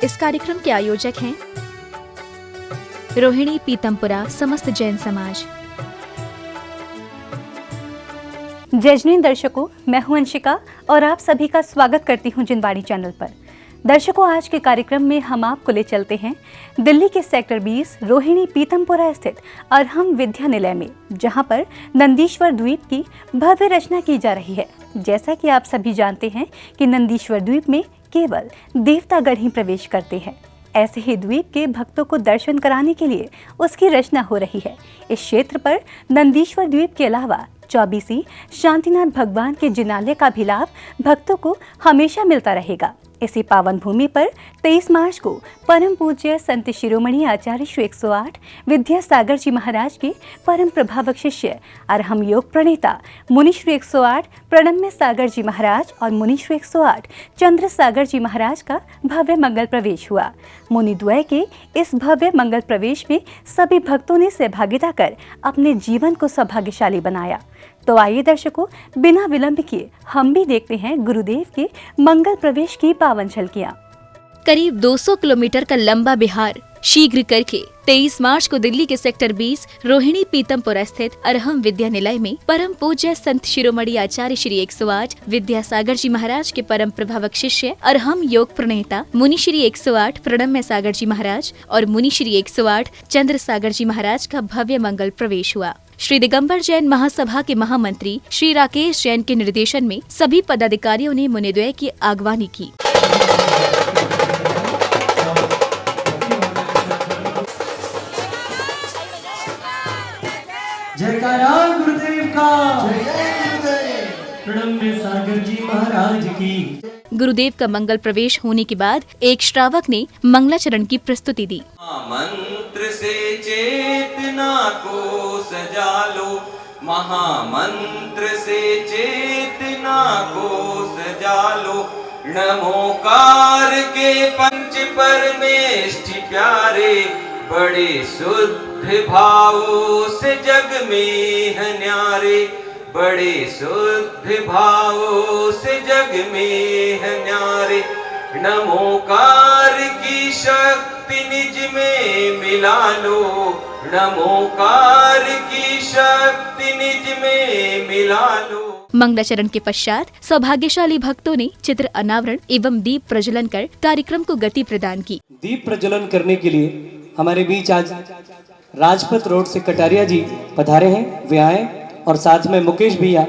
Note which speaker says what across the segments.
Speaker 1: इस कार्यक्रम के आयोजक हैं रोहिणी पीतमपुरा समस्त जैन समाज।
Speaker 2: जय जैन दर्शकों, मैं हूं अंशिका और आप सभी का स्वागत करती हूं जिनवाणी चैनल पर। दर्शकों, आज के कार्यक्रम में हम आपको ले चलते हैं दिल्ली के सेक्टर 20 रोहिणी पीतमपुरा स्थित अरहम विद्या निलय में, जहां पर नंदीश्वर द्वीप की भव्य रचना की जा रही है। जैसा कि आप सभी जानते हैं कि नंदीश्वर द्वीप में केवल देवतागण ही प्रवेश करते हैं। ऐसे ही द्वीप के भक्तों को दर्शन कराने के लिए उसकी रचना हो रही है। इस क्षेत्र पर नंदीश्वर द्वीप के अलावा 24 शांतिनाथ भगवान के जिनालय का भी लाभ भक्तों को हमेशा मिलता रहेगा। इसी पावन भूमि पर 23 मार्च को परम पूज्य संत शिरोमणि आचार्य श्री 108 विद्यासागर जी महाराज के परम प्रभावक शिष्य अरहम योग प्रणेता मुनि श्री 108 प्रणम्य सागर जी महाराज और मुनि श्री 108 चंद्र सागर जी महाराज का भव्य मंगल प्रवेश हुआ। मुनि द्वय के इस भव्य मंगल प्रवेश में सभी भक्तों ने सहभागिता कर अपने जीवन को सौभाग्यशाली बनाया। तो आइए दर्शकों, बिना विलंब किए हम भी देखते हैं गुरुदेव के मंगल प्रवेश की पावन झलकियां।
Speaker 1: करीब 200 किलोमीटर का लंबा बिहार शीघ्र करके 23 मार्च को दिल्ली के सेक्टर 20 रोहिणी पीतमपुरा स्थित अरहम विद्या निलय में परम पूज्य संत शिरोमणि आचार्य श्री 108 विद्यासागर जी महाराज के परम प्रभावक शिष्य अरहम योग प्रणेता मुनि श्री 108 प्रणम्य सागर जी महाराज और मुनि श्री 108 चंद्र सागर जी महाराज का भव्य मंगल प्रवेश हुआ। श्री दिगंबर जैन महासभा के महामंत्री श्री राकेश जैन के निर्देशन में सभी पदाधिकारियों ने मुनिद्वय की आगवानी की।
Speaker 3: जयकारा गुरुदेव का, प्रणम्य सागर जी महाराज की।
Speaker 1: गुरुदेव का मंगल प्रवेश होने के बाद एक श्रावक ने मंगलाचरण की प्रस्तुति दी।
Speaker 4: मंत्र से चेतना को सजा लो, महामंत्र से चेतना को सजा लो। नमोकार के पंच परमेष्ठि प्यारे, बड़े शुद्ध भावों से जग में है न्यारे, बड़े शुद्ध भावों से जग में है न्यारे। नमोकार की शक्ति निज में मिला लो, नमोकार की शक्ति निज में मिला लो।
Speaker 1: मंगलाचरण के पश्चात सौभाग्यशाली भक्तों ने चित्र अनावरण एवं दीप प्रज्वलन कर कार्यक्रम को गति प्रदान की।
Speaker 3: दीप प्रज्वलन करने के लिए हमारे बीच आज राजपथ रोड से कटारिया जी पधारे हैं, वे आए और साथ में मुकेश भैया,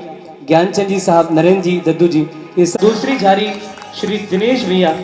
Speaker 3: ज्ञानचंद जी साहब, नरेंद्र जी, दद्दू जी, इस दूसरी झारी श्री दिनेश भैया।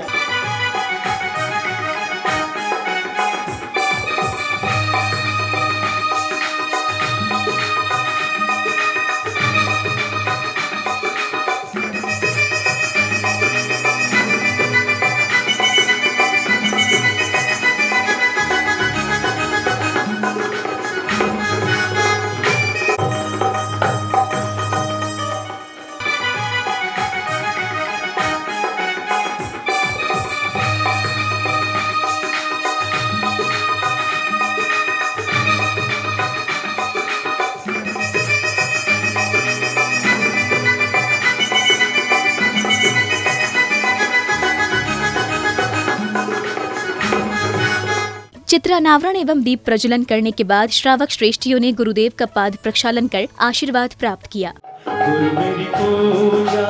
Speaker 1: चित्र अनावरण एवं दीप प्रज्वलन करने के बाद श्रावक श्रेष्ठियों ने गुरुदेव का पाद प्रक्षालन कर आशीर्वाद प्राप्त किया।
Speaker 3: गुरु मेरी पूजा,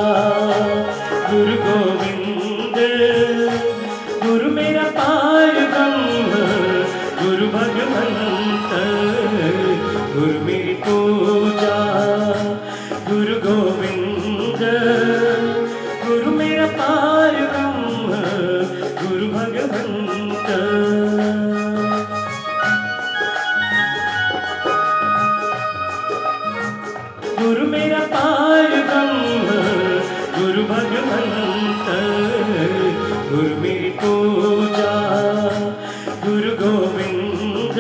Speaker 3: गुरु गोविंद, गुरु मेरा पार ब्रह्म, गुरु भगवंत। गुरु मेरी पूजा, गुरु गोविंद, गुरु मेरा पार ब्रह्म, गुरु भगवंत। गुरु मेरा पार ब्रह्म, गुरु भगवंत। गुरु मेरी पूजा, गुरु गोविंद,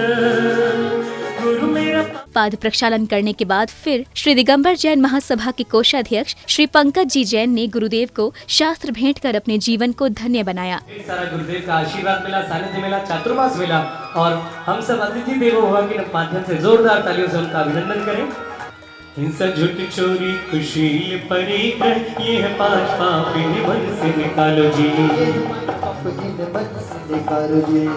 Speaker 3: गुरु मेरा।
Speaker 1: पाद प्रक्षालन करने के बाद फिर श्री दिगंबर जैन महासभा के कोषाध्यक्ष श्री पंकज जी जैन ने गुरुदेव को शास्त्र भेंट कर अपने जीवन को धन्य बनाया।
Speaker 3: सारा गुरुदेव का आशीर्वाद मिला, सानिध्य मिला, चातुर्मास मिला और हम सब अतिथि देवो भव के माध्यम से जोरदार तालियों से उनका अभिनंदन करें। हिंसा झूठ चोरी कुशील परिग्रह, ये है 5 पाप इन्हें मन से निकालो जी।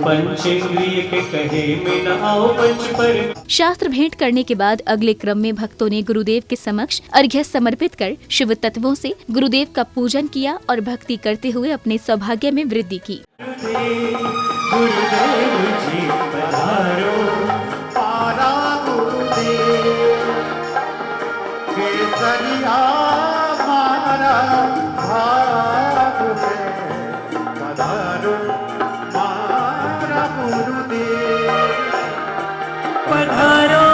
Speaker 3: पंचेंद्रिय के कहे में न आओ पंच पर।
Speaker 1: शास्त्र भेंट करने के बाद अगले क्रम में भक्तों ने गुरुदेव के समक्ष अर्घ्य समर्पित कर शुभ तत्वों से गुरुदेव का पूजन किया और भक्ति करते हुए अपने सौभाग्य में वृद्धि की।
Speaker 3: गुरुदेव जी पधारो,
Speaker 5: पारा गुरुदेव केसरिया मारा भाग है, पधारो मारा गुरुदेव
Speaker 3: पधारो।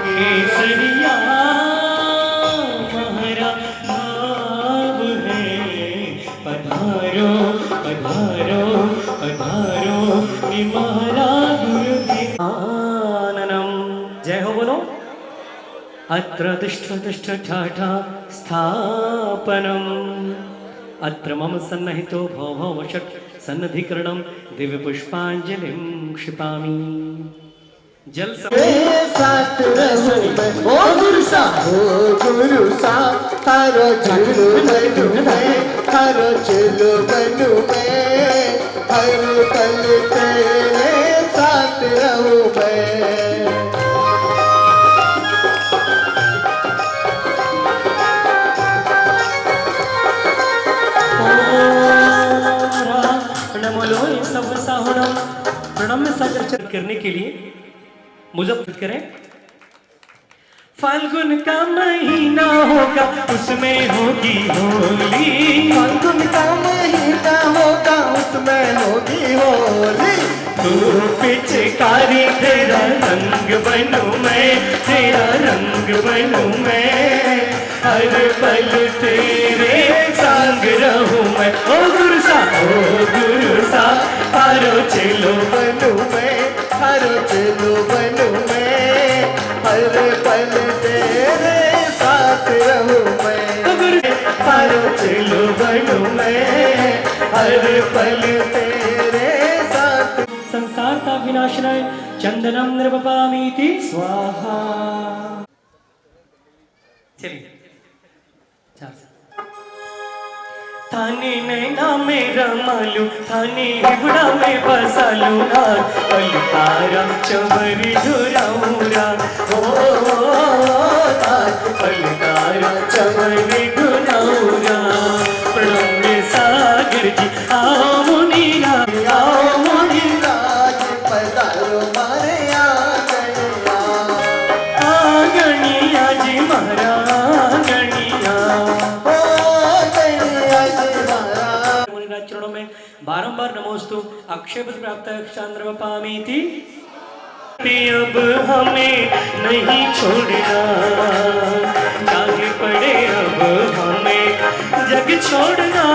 Speaker 3: केसरिया हमारा भाव है, पधारो पधारो पधारो हमारा गुरुदेव। आननम जय हो बोलो। अत्र तिष्ठ तिष्ठ ठाठा स्थापनम, अत्र मम सन्निहितो भव भव षट् सन्निधिकरणं दिव्य पुष्पांजलिं क्षिपामि। जल
Speaker 5: साथ रहो ओ गुरु सा, तारो चलो बनू मैं, तारो चलो बनू मैं, हर पल तेरे साथ रहूं मैं।
Speaker 3: सब साहुणम प्रणम में सागर करने के लिए मुजफ्फर करें। फाल्गुन का महीना होगा उसमें होगी होली,
Speaker 5: फाल्गुन का महीना होगा उसमें होगी होली।
Speaker 3: तू पिचकारी तेरा रंग बनूं मैं, तेरा रंग बनूं मैं, हर पल तेरे संग रहूं मैं। ओ गुरु सा पारो चलो
Speaker 5: बनू मैं, तारो चलो बनू मैं, हर पल तेरे साथ रहूं मैं।
Speaker 3: पारो चलो बनूं मैं, हर पल तेरे साथ। संसार का विनाशनाय चंदनम निर्वपामीति स्वाहा। चलिए थाने नैना में रमालू, थाने हिबड़ा में बसालू नार, पलकारा चवरी ढुराऊरा हो नार, पलकारा चवरी ढुराऊरा। प्रणम्य सागर जी आओ मुनीरा, आओ मुनीरा
Speaker 5: पधारो मारे
Speaker 3: आंगनिया जी महाराज चरणों में बारंबार नमोस्तु अक्षेप प्राप्त चंद्र पामीति। अब हमें नहीं छोड़ना, चाहे पड़े अब हमें जग छोड़ना।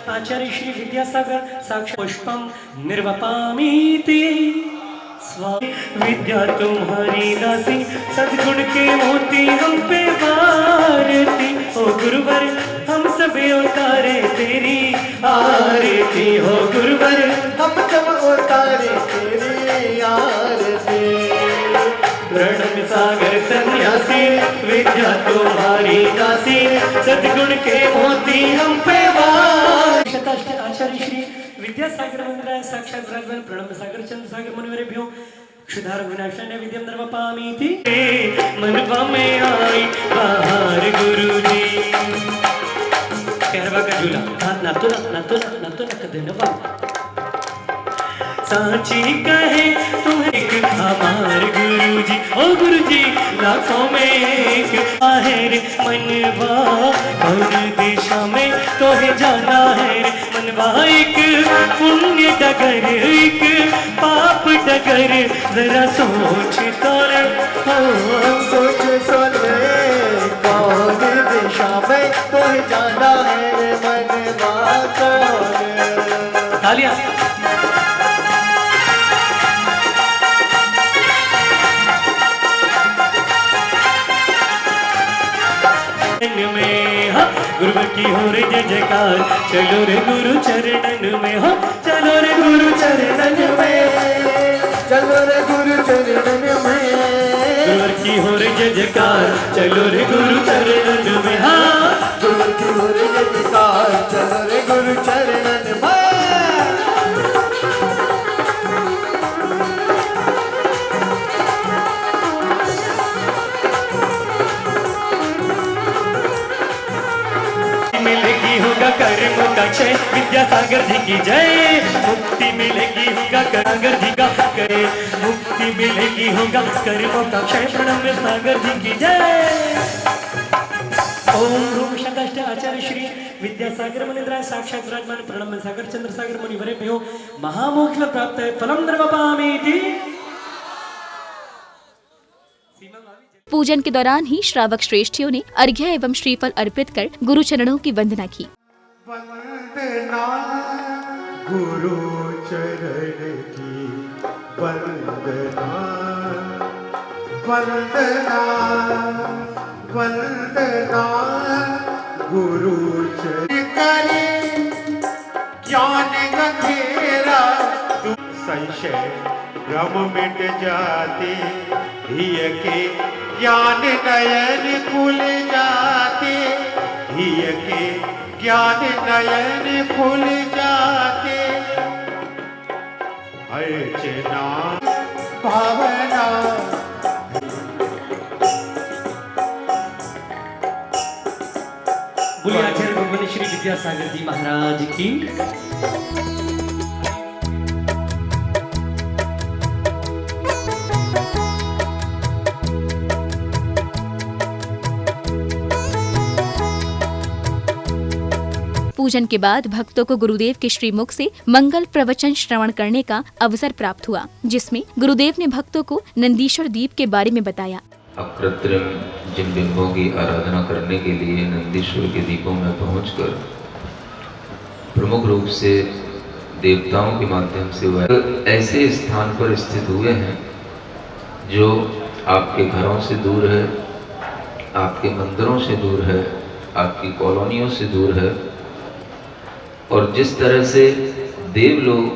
Speaker 3: आचार्य श्री विद्यासागर साक्षात् पुष्पम निर्वपामीति स्वामी। विद्या तुम्हारी दासी सद्गुण के मोती हम पे वारती, ओ गुरुवर हम सब उतारे तेरी आरती, हो गुरुवर
Speaker 5: हम सब उतारे तेरी आरती।
Speaker 3: प्रणम सागर सन्यासी विद्या तुम्हारी दासी सद्गुण के मोती हम पे आचार्य श्री विद्यासागर मंदिराय साक्षात् राघवन प्रणम सागर चंद्र सागर मुनिवरेभ्यो क्षुधार विनाशाय विद्यम निर्वपामीति। मनवा में आई बाहर गुरुजी, कहरवा का झूला ना कदे नवा सांची कहे तुम्हें हमार गुरुजी, ओ गुरुजी लाखों में एक आहेर मनवा, और दिशा में तो है जाना है मनवा। एक पुण्य डगर एक पाप डगर, जरा सोच तो ले,
Speaker 5: सोच तो ले कौन दिशा में तो है जाना है मनवा। तालियां
Speaker 6: चरणन में, हाँ गुरु की हो रे जय जयकार, चलो रे गुरु चरणन में, हाँ चलो रे गुरु चरणन में,
Speaker 5: चलो रे गुरु चरणन में,
Speaker 6: गुरु की हो रे जय जयकार, चलो रे गुरु चरणन में, हाँ
Speaker 5: गुरु की हो रे जय जयकार, चलो रे गुरु चरणन में।
Speaker 6: मिलेगी होगा कर्मों का क्षय, विद्यासागर जी की जय, मुक्ति मिलेगी होगा सागर जी का जय, मुक्ति मिलेगी होगा कर्मों का क्षय, प्रणव सागर जी की जय। ओम रूम शकाष्ट आचार्य श्री विद्यासागर मुनिन्द्राय साक्षात विराजमान प्रणव सागर चंद्र सागर मुनिवरेभ्यो महामोक्ष प्राप्त फलम द्रवपामीति।
Speaker 1: पूजन के दौरान ही श्रावक श्रेष्ठियों ने अर्घ्य एवं श्रीफल अर्पित कर गुरु चरणों की वंदना की।
Speaker 5: वंदना गुरु चरण की वंदना, वंदना वंदना गुरु चरण करे, ज्ञान गंधेरा तू संशय भ्रम मिट जाते, धिय के ज्ञान नयन खुल जाते, धिय के ज्ञान नयन खुल जाते, अर्चना भावना।
Speaker 6: बोलिए आचार्य भगवान श्री विद्यासागर जी महाराज की।
Speaker 1: पूजन के बाद भक्तों को गुरुदेव के श्रीमुख से मंगल प्रवचन श्रवण करने का अवसर प्राप्त हुआ, जिसमें गुरुदेव ने भक्तों को नंदीश्वर दीप के बारे में बताया।
Speaker 4: अकृत्रिम जिन बिंबों की आराधना करने के लिए नंदीश्वर के दीपों में पहुंचकर प्रमुख रूप से देवताओं के माध्यम से वह ऐसे स्थान पर स्थित हुए हैं जो आपके घरों से दूर है, आपके मंदिरों से दूर है, आपकी कॉलोनियों से दूर है। और जिस तरह से देव लोग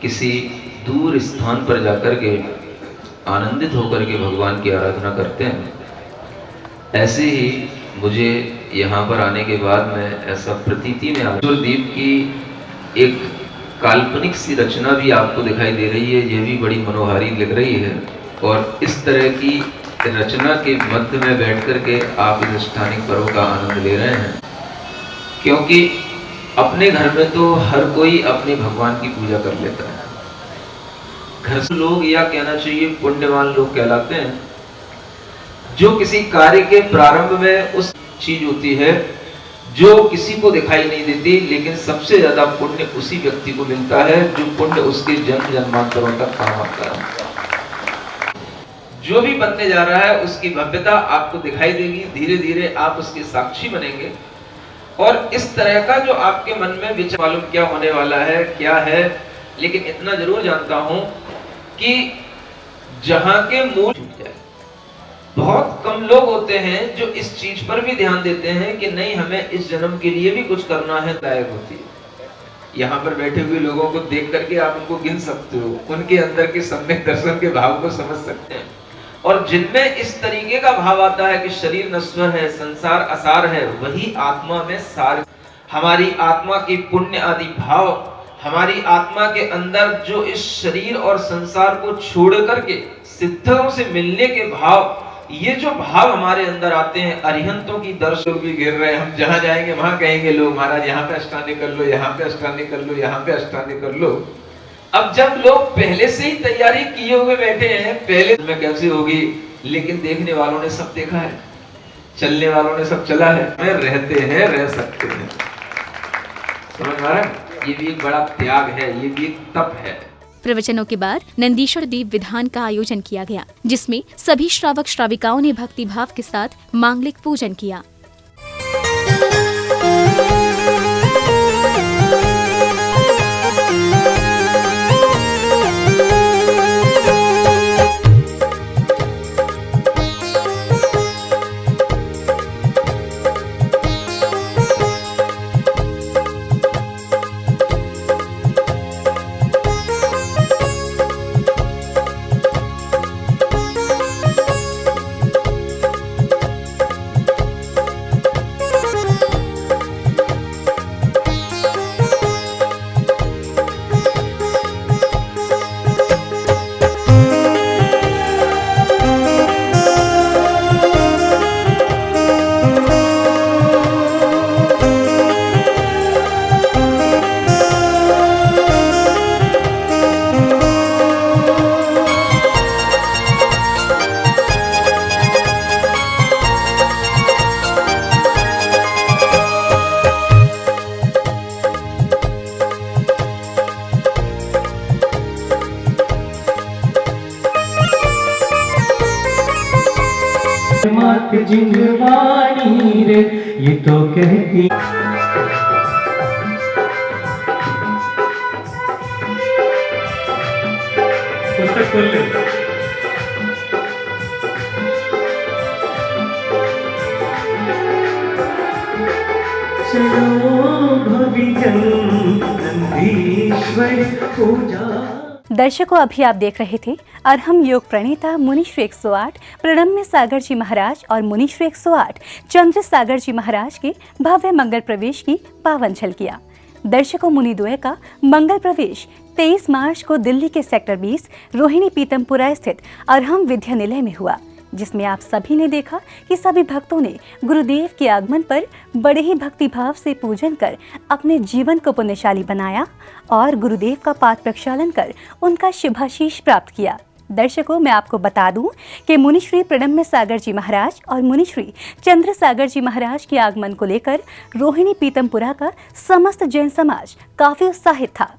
Speaker 4: किसी दूर स्थान पर जाकर के आनंदित होकर के भगवान की आराधना करते हैं, ऐसे ही मुझे यहाँ पर आने के बाद में ऐसा प्रतीति में दीप की एक काल्पनिक सी रचना भी आपको दिखाई दे रही है। ये भी बड़ी मनोहारी लग रही है और इस तरह की रचना के मध्य में बैठ कर के आप इस स्थानिक पर्व का आनंद ले रहे हैं, क्योंकि अपने घर में तो हर कोई अपने भगवान की पूजा कर लेता है। घर से लोग, या कहना चाहिए पुण्यवान लोग कहलाते हैं, जो किसी कार्य के प्रारंभ में उस चीज होती है जो किसी को दिखाई नहीं देती, लेकिन सबसे ज्यादा पुण्य उसी व्यक्ति को मिलता है जो पुण्य उसके जन्म जन्मांतरों तक काम आता है। जो भी बनने जा रहा है उसकी भव्यता आपको दिखाई देगी, धीरे धीरे आप उसके साक्षी बनेंगे। और इस तरह का जो आपके मन में विचार, मालूम क्या होने वाला है क्या है, लेकिन इतना जरूर जानता हूं कि जहां के मूल छूट जाए। बहुत कम लोग होते हैं जो इस चीज पर भी ध्यान देते हैं कि नहीं, हमें इस जन्म के लिए भी कुछ करना है, लायक होती है। यहाँ पर बैठे हुए लोगों को देख करके आप उनको गिन सकते हो, उनके अंदर के सम्यक दर्शन के भाव को समझ सकते हैं। और जिनमें इस तरीके का भाव आता है कि शरीर नश्वर है, संसार असार है, वही आत्मा में सार। हमारी आत्मा की पुण्य आदि भाव, हमारी आत्मा के अंदर जो इस शरीर और संसार को छोड़ करके सिद्धों से मिलने के भाव, ये जो भाव हमारे अंदर आते हैं, अरिहंतों की दर्शन भी गिर रहे हैं। हम जहां जाएंगे वहां कहेंगे लोग, महाराज यहाँ पे अष्टांगी कर लो, यहाँ पे अष्टांगी कर लो, यहाँ पे अष्टांगी कर लो। अब जब लोग पहले से ही तैयारी किए हुए बैठे हैं, पहले में कैसे होगी, लेकिन देखने वालों ने सब देखा है, चलने वालों ने सब चला है, में रहते हैं, रह सकते हैं। समझ आ रहा है? ये भी एक बड़ा त्याग है, ये भी एक तप है।
Speaker 1: प्रवचनों के बाद नंदीश्वर दीप विधान का आयोजन किया गया, जिसमें सभी श्रावक श्राविकाओं ने भक्ति भाव के साथ मांगलिक पूजन किया।
Speaker 6: बात जिंदवानी रे, ये तो कहती। पुस्तक खोल ले। चलो भविजन नंदीश्वर पूजा।
Speaker 2: दर्शकों, अभी आप देख रहे थे अरहम योग प्रणेता मुनीश्री 108 प्रणम्य सागर जी महाराज और मुनीश्री 108 चंद्र सागर जी महाराज के भव्य मंगल प्रवेश की पावन झलकियां। दर्शकों, मुनिद्वय का मंगल प्रवेश 23 मार्च को दिल्ली के सेक्टर 20 रोहिणी पीतमपुरा स्थित अरहम विद्यानिलय में हुआ, जिसमें आप सभी ने देखा कि सभी भक्तों ने गुरुदेव के आगमन पर बड़े ही भक्तिभाव से पूजन कर अपने जीवन को पुण्यशाली बनाया और गुरुदेव का पाठ प्रक्षालन कर उनका शुभाशीष प्राप्त किया। दर्शकों, मैं आपको बता दूं कि मुनिश्री प्रणम्य सागर जी महाराज और मुनिश्री चंद्र सागर जी महाराज के आगमन को लेकर रोहिणी पीतमपुरा का समस्त जैन समाज काफी उत्साहित था।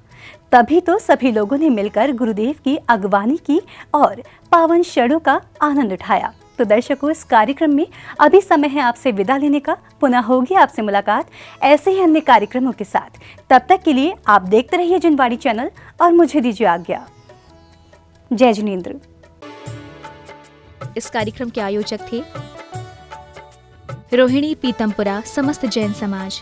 Speaker 2: तभी तो सभी लोगों ने मिलकर गुरुदेव की अगवानी की और पावन क्षणों का आनंद उठाया। तो दर्शकों, इस कार्यक्रम में अभी समय है आपसे विदा लेने का। पुनः होगी आपसे मुलाकात ऐसे ही अन्य कार्यक्रमों के साथ। तब तक के लिए आप देखते रहिए जिनवाणी चैनल और मुझे दीजिए आज्ञा। जय जिनेंद्र।
Speaker 1: इस कार्यक्रम के आयोजक थे रोहिणी पीतमपुरा समस्त जैन समाज।